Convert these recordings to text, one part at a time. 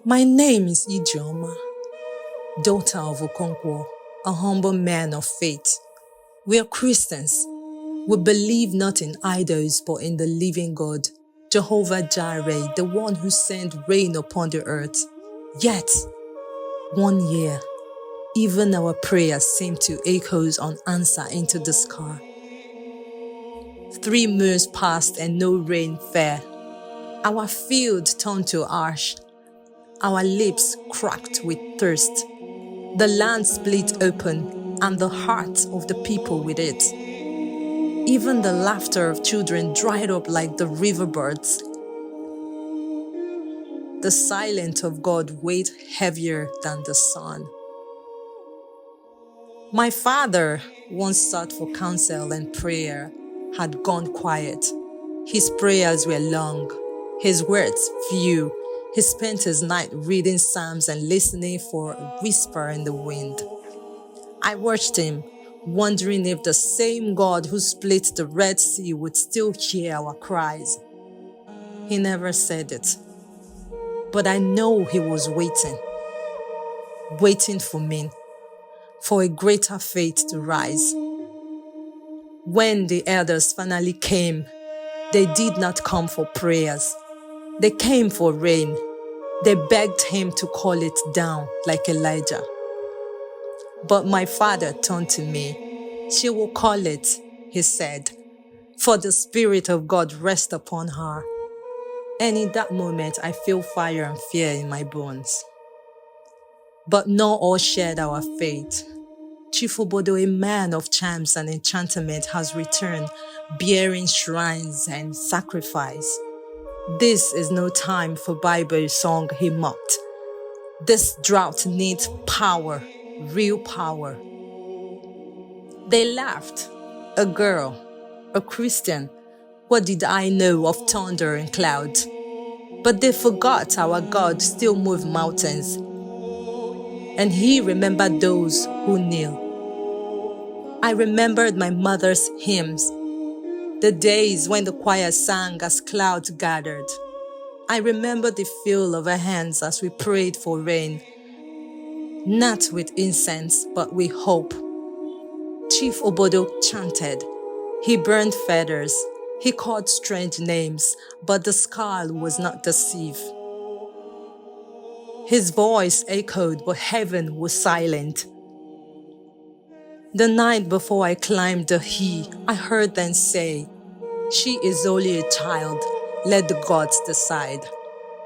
My name is Ijeoma, daughter of Okonkwo, a humble man of faith. We are Christians. We believe not in idols but in the living God, Jehovah Jireh, the one who sent rain upon the earth. Yet, one year, even our prayers seem to echo unanswered into the sky. 3 moons passed and no rain fell. Our field turned to ash. Our lips cracked with thirst. The land split open, and the hearts of the people with it. Even the laughter of children dried up like the riverbirds. The silence of God weighed heavier than the sun. My father, once sought for counsel and prayer, had gone quiet. His prayers were long, his words few. He spent his night reading psalms and listening for a whisper in the wind. I watched him, wondering if the same God who split the Red Sea would still hear our cries. He never said it, but I know he was waiting for me, for a greater faith to rise. When the elders finally came, they did not come for prayers. They came for rain. They begged him to call it down like Elijah. But my father turned to me. She will call it, he said, for the Spirit of God rests upon her. And in that moment, I feel fire and fear in my bones. But not all shared our faith. Chief Obodo, a man of charms and enchantment, has returned, bearing shrines and sacrifice. This is no time for Bible song, he mocked. This drought needs power, real power. They laughed. A girl, a Christian. What did I know of thunder and clouds? But they forgot our God still moved mountains. And he remembered those who kneel. I remembered my mother's hymns. The days when the choir sang as clouds gathered. I remember the feel of her hands as we prayed for rain. Not with incense, but with hope. Chief Obodo chanted. He burned feathers. He called strange names, but the sky was not deceived. His voice echoed, but heaven was silent. The night before I climbed the hill, I heard them say, "She is only a child, let the gods decide."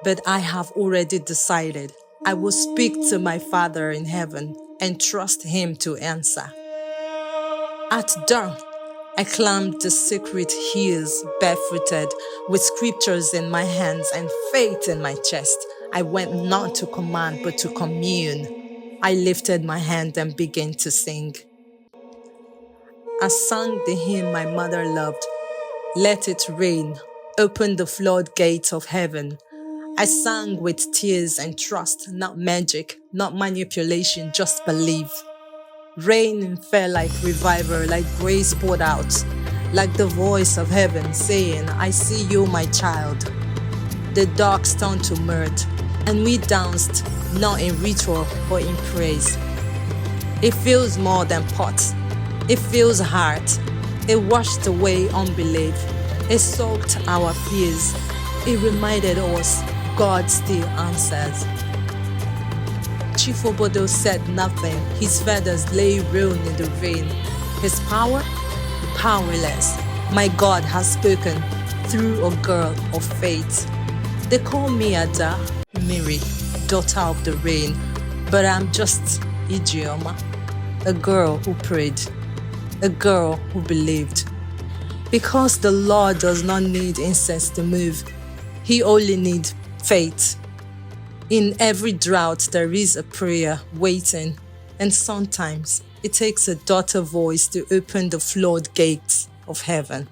But I have already decided. I will speak to my Father in heaven and trust him to answer. At dawn, I climbed the sacred hills barefooted, with scriptures in my hands and faith in my chest. I went not to command but to commune. I lifted my hand and began to sing. I sang the hymn my mother loved. Let it rain, open the floodgates of heaven. I sang with tears and trust, not magic, not manipulation, just belief. Rain fell like revival, like grace poured out, like the voice of heaven saying, "I see you, my child." The dark turned to mirth, and we danced, not in ritual, but in praise. It feels more than pots. It fills heart. It washed away unbelief. It soaked our fears. It reminded us God still answers. Chief Obodo said nothing. His feathers lay ruined in the rain. His power? Powerless. My God has spoken through a girl of faith. They call me Ada, Mary, daughter of the rain, but I'm just Ijeoma, a girl who prayed. A girl who believed. Because the Lord does not need incense to move. He only needs faith. In every drought, there is a prayer waiting. And sometimes it takes a daughter voice to open the floodgates of heaven.